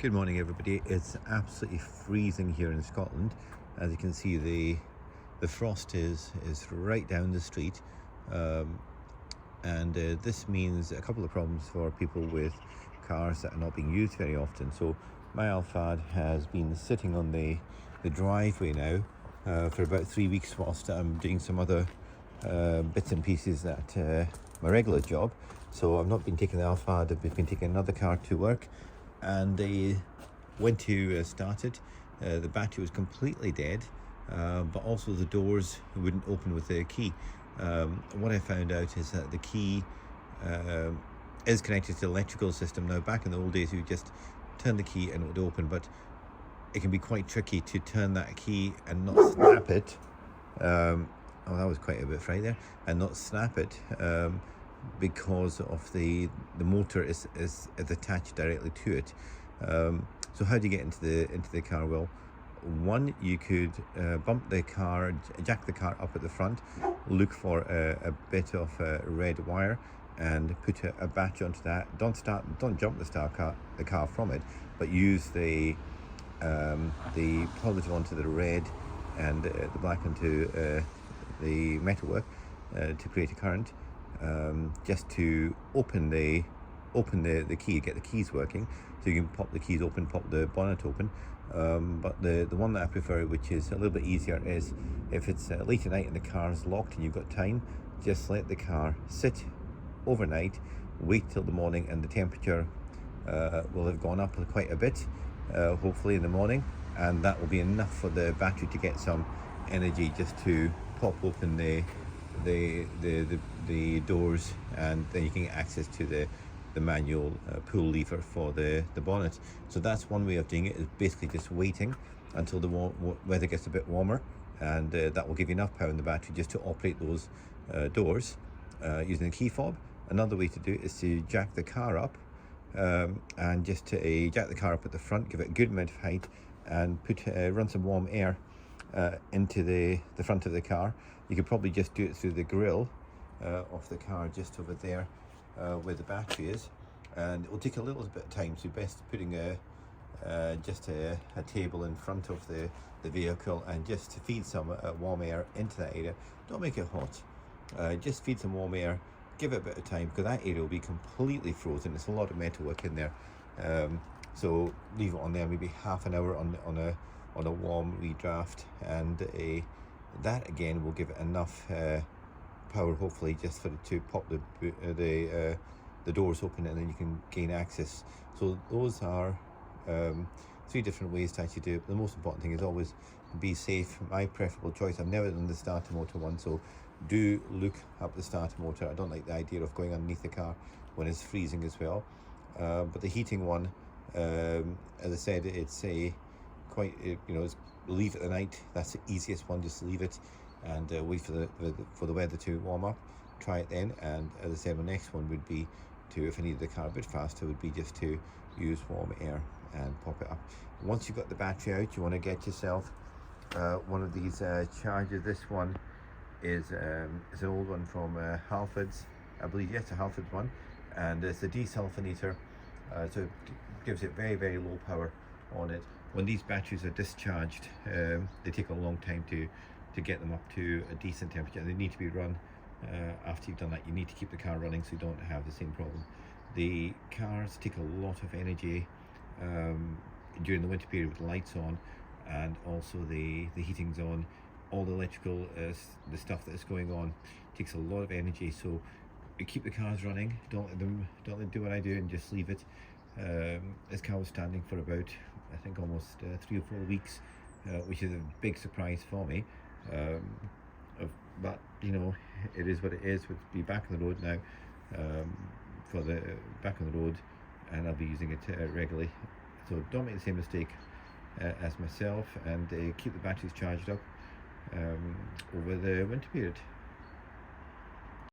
Good morning, everybody. It's absolutely freezing here in Scotland. As you can see, the frost is right down the street, and this means a couple of problems for people with cars that are not being used very often. So my Alphard has been sitting on the driveway now for about 3 weeks whilst I'm doing some other bits and pieces at my regular job. So I've not been taking the Alphard, I've been taking another car to work, and went to start it. The battery was completely dead, but also the doors wouldn't open with the key. What I found out is that the key is connected to the electrical system. Now, back in the old days, you would just turn the key and it would open, but it can be quite tricky to turn that key and not snap it. Oh, that was quite a bit right there, and not snap it because of the motor is attached directly to it. So how do you get into the car? Well, one, you could bump the car, jack the car up at the front, look for a bit of red wire, and put a battery onto that. Don't jump the car from it, but use the positive onto the red and the black onto the metalwork to create a current, just to open the key, get the keys working, so you can pop the keys open, pop the bonnet open. But the one that I prefer, which is a little bit easier, is if it's late at night and the car's locked and you've got time, just let the car sit overnight, wait till the morning, and the temperature will have gone up quite a bit, hopefully in the morning, and that will be enough for the battery to get some energy just to pop open the doors, and then you can get access to the manual pull lever for the bonnet. So that's one way of doing it, is basically just waiting until the weather gets a bit warmer, and that will give you enough power in the battery just to operate those doors using a key fob. Another way to do it is to jack the car up, and just to jack the car up at the front, give it a good amount of height, and run some warm air into the front of the car. You could probably just do it through the grille of the car just over there where the battery is, and it will take a little bit of time, so best putting just a table in front of the vehicle and just to feed some warm air into that area. Don't make it hot, just feed some warm air, give it a bit of time, because that area will be completely frozen. There's a lot of metalwork in there, so leave it on there maybe half an hour on a warm redraft, and that again will give it enough power, hopefully, just for it to pop the doors open, and then you can gain access. So those are 3 different ways to actually do it. The most important thing is always be safe. My preferable choice, I've never done the starter motor one, so do look up the starter motor. I don't like the idea of going underneath the car when it's freezing as well. But the heating one, as I said, it's it's leave it at night. That's the easiest one. Just leave it and wait for the weather to warm up. Try it then. And as I said, my next one would be to, if I needed the car a bit faster, would be just to use warm air and pop it up. Once you've got the battery out, you want to get yourself one of these chargers. This one is an old one from Alphard's, I believe. Yes, a Alphard's one, and it's a desulphinator, so it gives it very, very low power on it. When these batteries are discharged, they take a long time to get them up to a decent temperature. They need to be run after you've done that. You need to keep the car running so you don't have the same problem. The cars take a lot of energy during the winter period with the lights on, and also the heating's on. All the electrical the stuff that is going on takes a lot of energy, so you keep the cars running. Don't let them do what I do and just leave it. This car was standing for about, I think, almost 3 or 4 weeks, which is a big surprise for me. But it is what it is. We'll be back on the road now, back on the road, and I'll be using it regularly. So don't make the same mistake as myself, and keep the batteries charged up over the winter period.